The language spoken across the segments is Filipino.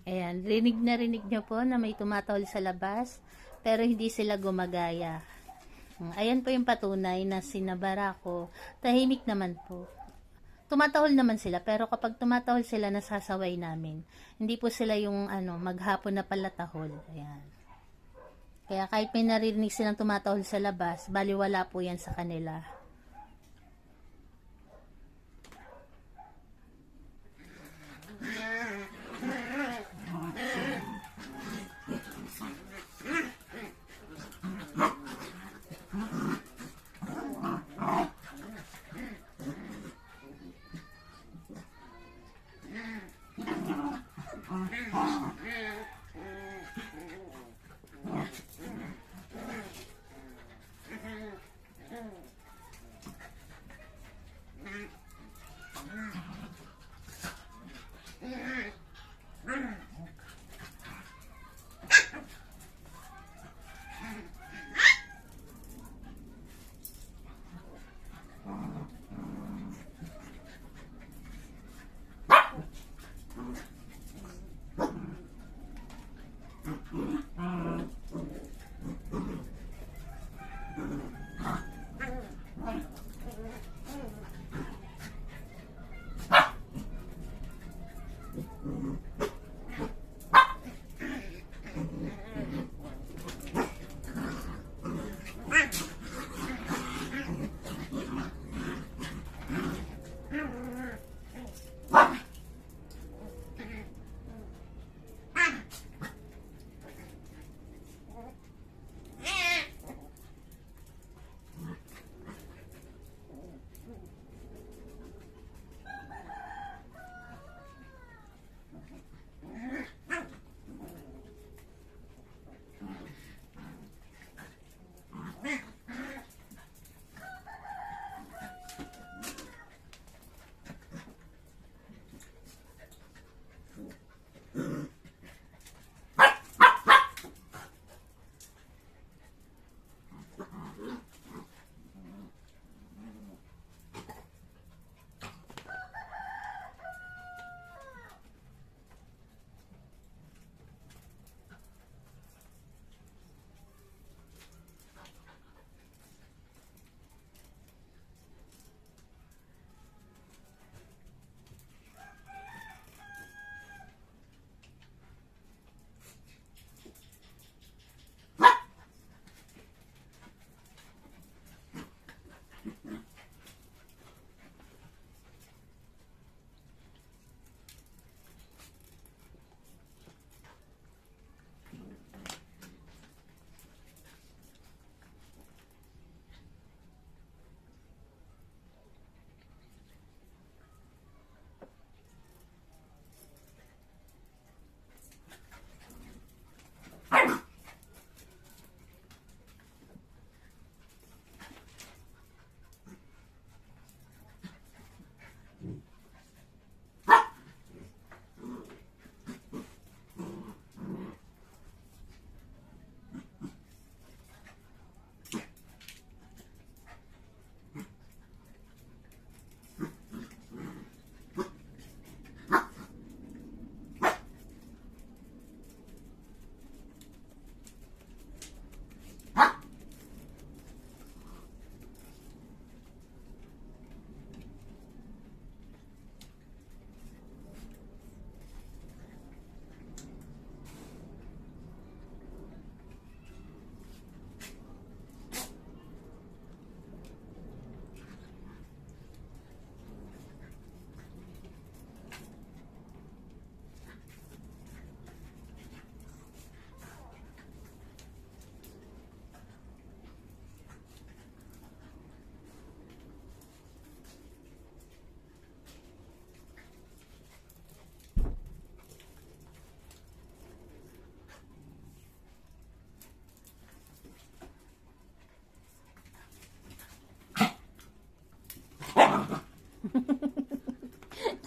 Ayan, rinig na rinig nyo po na may tumatahol sa labas, pero hindi sila gumagaya. Ayan po yung patunay na sinabara ko, tahimik naman po. Tumatahol naman sila, pero kapag tumatahol sila, nasasaway namin. Hindi po sila yung maghapon na palatahol. Ayan. Kaya kahit may naririnig silang tumatahol sa labas, baliwala po yan sa kanila.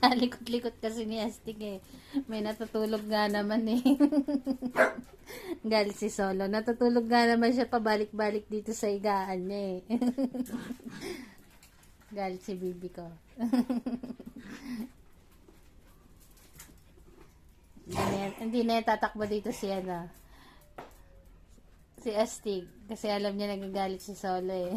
Likot-likot kasi ni Astig eh. May natutulog nga naman eh. Galit si Solo. Natutulog nga naman siya pabalik-balik dito sa higaan niya eh. Galit si Bibi ko. Hindi na yan tatakbo dito si ano, si Astig. Kasi alam niya nagagalit si Solo eh.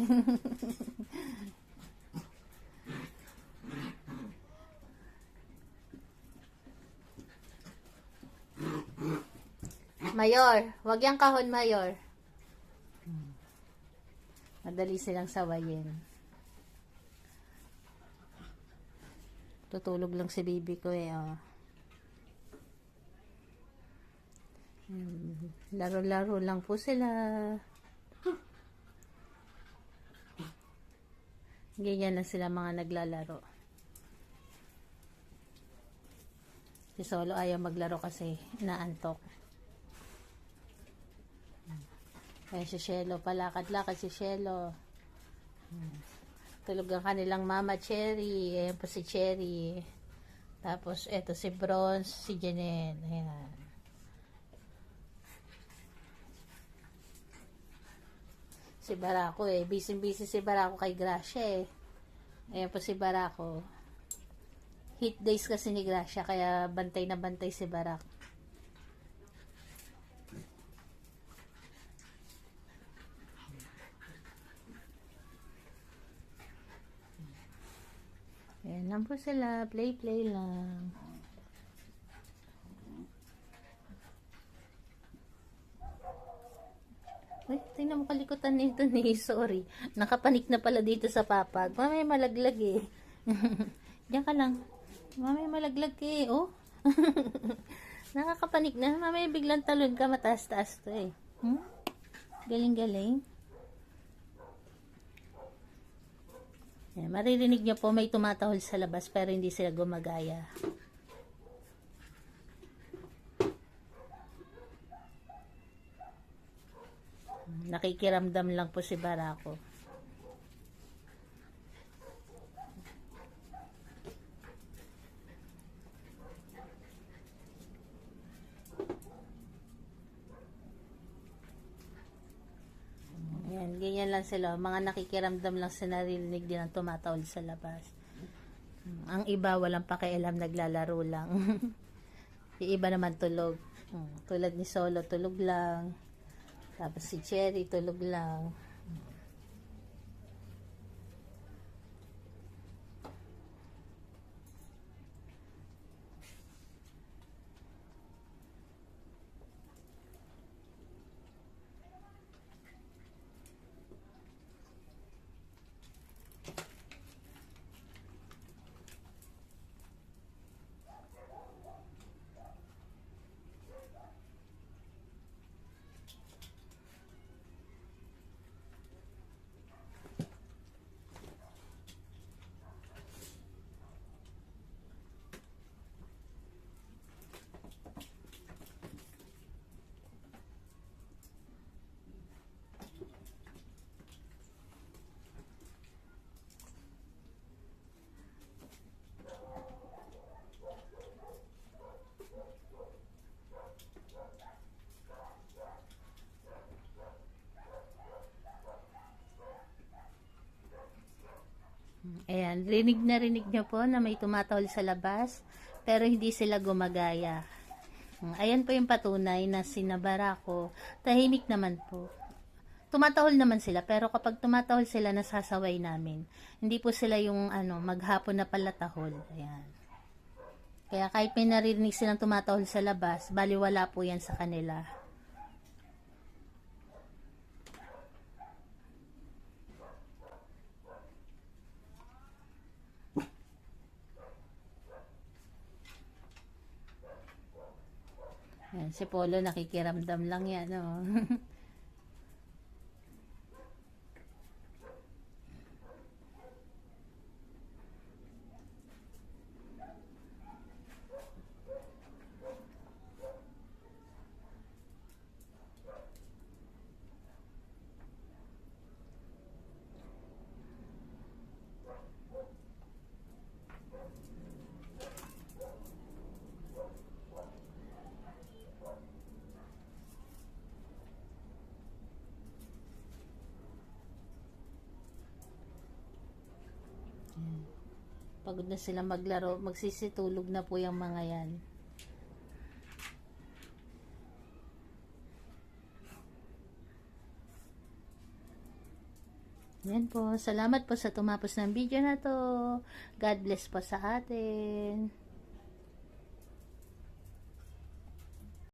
Mayor, wag yang kahon, Mayor. Madali silang sawayin. Tutulog lang si baby ko eh, oh. Laro-laro lang po sila. Ganyan lang sila mga naglalaro. Si Solo ayaw maglaro kasi inaantok. Ayan si Shelo, palakad-lakad si Shelo. Tulog ang kanilang mama Cherry. Ayan po si Cherry. Tapos eto si Bronze, si Janelle. Ayan. Si Barako eh. Busy-busy si Barako kay Gracia eh. Ayan po si Barako. Hit days kasi ni Gracia kaya bantay na bantay si Barak. Ayan lang po sila. Play-play lang. Uy, tingnan mo kalikutan nito ni sorry. Nakapanik na pala dito sa papag. Mamaya malaglag eh. Diyan ka lang. Mamaya malaglag eh. Oh. Nakakapanik na. Mamaya biglang talon ka. Mataas-taas to eh. Galing-galing. Maririnig niyo po may tumatahol sa labas pero hindi sila gumagaya. Nakikiramdam lang po si Barako. Ayan, ganyan lang sila. Mga nakikiramdam lang sa naririnig din ang tumatahol sa labas. Ang iba walang pakialam, naglalaro lang. Yung iba naman tulog. Tulad ni Solo, tulog lang. Tapos si Cherry, tulog lang. Ayan, rinig na rinig nyo po na may tumatahol sa labas, pero hindi sila gumagaya. Ayan po yung patunay na sinabara ko, tahimik naman po. Tumatahol naman sila, pero kapag tumatahol sila, nasasaway namin. Hindi po sila yung maghapon na pala tahol. Ayan. Kaya kahit may naririnig silang tumatahol sa labas, baliwala po yan sa kanila. Ayan, si Polo nakikiramdam lang yan. Oh. Pagod na sila maglaro, magsisitulog na po yung mga yan. Yan po. Salamat po sa tumapos ng video na to. God bless po sa atin.